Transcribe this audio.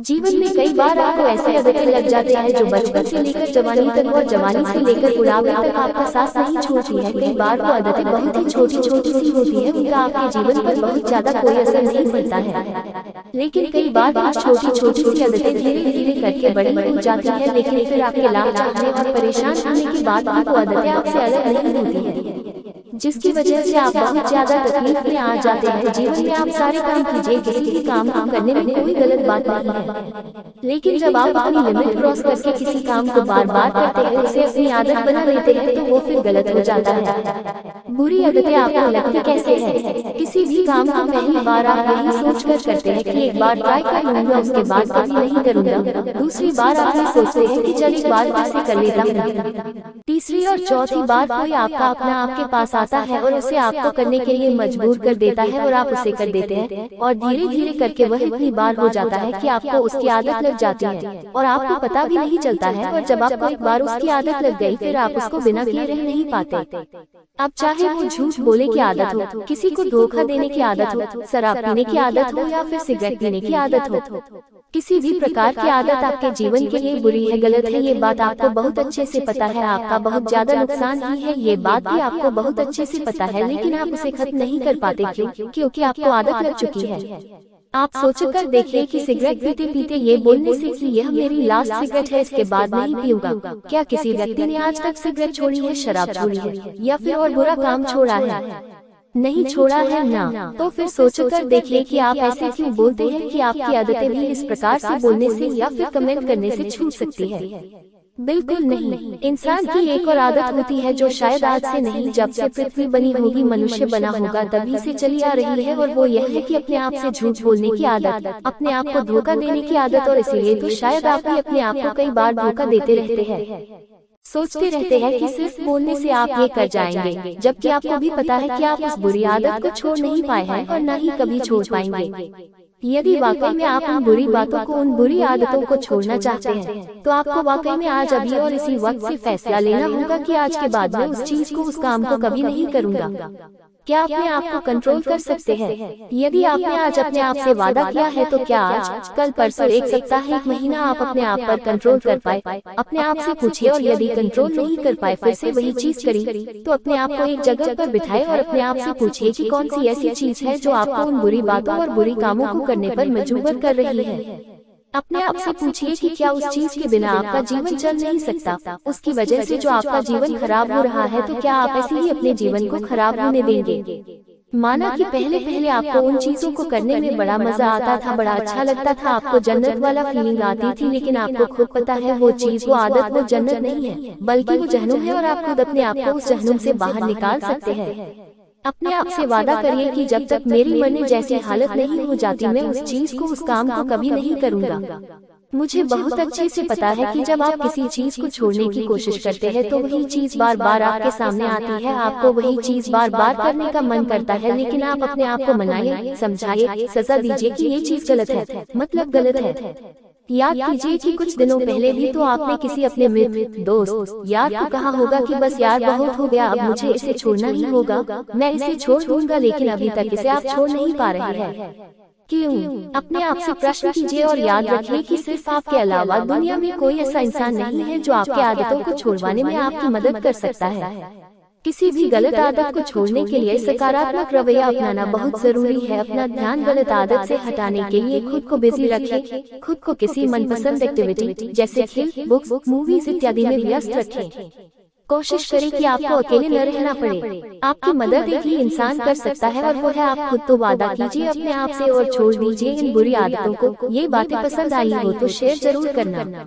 जीवन में कई बार आपको ऐसी आदतें लग जाती हैं जो बचपन से लेकर जवानी तक और जवानी से लेकर बुढ़ापे तक आपका साथ नहीं छोड़ती है। कई बार वो आदतें बहुत ही छोटी छोटी सी होती है, उनका आपके जीवन पर बहुत ज्यादा कोई असर नहीं पड़ता है। लेकिन कई बार वो छोटी छोटी सी आदतें धीरे धीरे करके बड़ी हो जाती है, लेकिन फिर आपके लाभ चाहने और परेशान होने के बाद वो आदतें आपसे अलग नहीं होती है, जिसकी वजह से आप बहुत ज्यादा तकलीफ में आ जाते हैं। जीवन में आप सारे काम कीजिए, किसी भी काम को करने में कोई गलत बात नहीं है, लेकिन जब आप अपनी लिमिट क्रॉस करके किसी काम को बार बार करते हैं, उसे अपनी आदत बना लेते हैं, तो वो फिर गलत हो जाता है। बुरी आदतें आपको लगती कैसे है? किसी भी काम को पहली बार आप यही सोच कर करते हैं कि एक बार ट्राई कर लूंगा, उसके बाद कभी नहीं करूंगा। दूसरी बार आप ये सोचते हैं कि चल एक बार फिर से कर लेता हूँ। तीसरी और चौथी बार कोई आपका अपना आपके पास आता है और उसे आपको करने के लिए मजबूर कर देता है और आप उसे कर देते हैं, और धीरे धीरे करके वह इतनी बार हो जाता है कि आपको उसकी आदत लग जाती है और आपको पता भी नहीं चलता है। और जब आपको एक बार उसकी आदत लग गई, फिर आप उसको बिना किए रह नहीं पाते। अब चाहे वो झूठ बोले की आदत हो, किसी को धोखा देने की आदत हो, शराब पीने की आदत हो या फिर सिगरेट पीने की आदत हो, किसी भी प्रकार की आदत आपके जीवन के लिए बुरी है, गलत है, ये बात आपको बहुत अच्छे से पता है। आपका बहुत ज्यादा नुकसान ही है, ये बात भी आपको बहुत अच्छे से पता है, लेकिन आप उसे खत्म नहीं कर पाते। क्यों? क्योंकि आपको आदत लग चुकी है। आप सोचकर देखिए कि सिगरेट पीते पीते ये बोलने से कि यह मेरी लास्ट सिगरेट है, इसके बाद नहीं पीऊंगा, क्या किसी व्यक्ति ने आज तक सिगरेट छोड़ी है, शराब छोड़ी है या फिर और बुरा काम छोड़ा है? नहीं छोड़ा है ना। तो फिर सोचकर देखिए कि आप ऐसे क्यों बोलते हैं कि आपकी आदतें भी इस प्रकार से बोलने से या फिर कमेंट करने से छूट सकती है? बिल्कुल नहीं। इंसान की एक और आदत होती है जो शायद आज से नहीं, जब से पृथ्वी बनी होगी, मनुष्य बना होगा, तभी से चली आ रही है, और वो यह है कि अपने आप से झूठ बोलने की आदत, अपने आप को धोखा देने की आदत। और इसीलिए तो शायद आप भी अपने आप को कई बार धोखा देते रहते हैं। सोचते रहते हैं कि सिर्फ बोलने से आप ये कर जाएंगे, जबकि आपको भी पता है कि आप उस बुरी आदत को छोड़ नहीं पाए हैं और न ही कभी छोड़ पाएंगे। यदि वाकई में आप उन बुरी बातों को, उन बुरी आदतों को छोड़ना चाहते हैं, तो आपको वाकई में आज अभी और इसी वक्त से फैसला लेना होगा कि आज के बाद में उस चीज को, उस काम को कभी नहीं करूंगा। क्या अपने आप को कंट्रोल कर सकते हैं? यदि आपने आज अपने आप से वादा किया है, तो क्या आज, कल, परसों, एक सप्ताह, एक महीना आप अपने आप पर कंट्रोल कर पाए? अपने आप से पूछिए, और यदि कंट्रोल नहीं कर पाए, फिर से वही चीज करी, तो अपने आप को एक जगह पर बिठाए और अपने आप से पूछिए कि कौन सी ऐसी चीज है जो आपको उन बुरी बातों और बुरी कामों को करने पर मजबूर कर रही है। अपने आप से पूछिए कि क्या उस चीज के बिना आपका जीवन चल नहीं सकता? उसकी वजह से जो आपका जीवन खराब हो रहा है, तो क्या आप ऐसे ही अपने जीवन को खराब होने देंगे? माना कि पहले पहले आपको उन चीजों को करने में बड़ा मजा आता था, बड़ा अच्छा लगता था, आपको जन्नत वाला फीलिंग आती थी, लेकिन आपको खुद पता है वो चीज, वो आदत, वो जन्नत नहीं है, बल्कि वो जहन्नुम है, और आप खुद अपने आप को उस जहन्नुम से बाहर निकाल सकते हैं। अपने आप से वादा करिए कि जब तक मेरी मरने जैसी हालत नहीं हो जाती, मैं उस चीज को, उस काम को कभी नहीं करूंगा। मुझे बहुत अच्छे से पता है कि जब आप किसी चीज को छोड़ने की कोशिश करते हैं, तो वही चीज बार बार आपके सामने आती है, आपको वही चीज बार बार करने का मन करता है, लेकिन आप अपने आप को मनाइए, समझाइए, सजा दीजिए कि ये चीज गलत है, मतलब गलत है। याद कीजिए कि कुछ दिनों पहले भी तो आपने किसी अपने मित्र, दोस्त, यार को कहा होगा कि बस यार बहुत हो गया, अब मुझे इसे छोड़ना ही होगा, मैं इसे छोड़ दूंगा, लेकिन अभी तक इसे आप छोड़ नहीं पा रहे हैं। क्यों? अपने आप से प्रश्न कीजिए और याद रखिए कि सिर्फ आपके अलावा दुनिया में कोई ऐसा इंसान नहीं है जो आपकी आदतों को छुड़वाने में आपकी मदद कर सकता है। किसी भी गलत आदत को छोड़ने के लिए सकारात्मक रवैया अपनाना बहुत जरूरी है। अपना ध्यान गलत आदत से हटाने के लिए खुद को बिजी रखें, खुद को किसी मनपसंद एक्टिविटी जैसे खेल, बुक्स, मूवीज इत्यादि में व्यस्त रखें। कोशिश करें कि आपको अकेले न रहना पड़े। आपकी मदद एक ही इंसान कर सकता है, और वो है आप खुद। तो वादा कीजिए अपने आप से और छोड़ दीजिए इन बुरी आदतों को। ये बातें पसंद आई हो तो शेयर जरूर करना।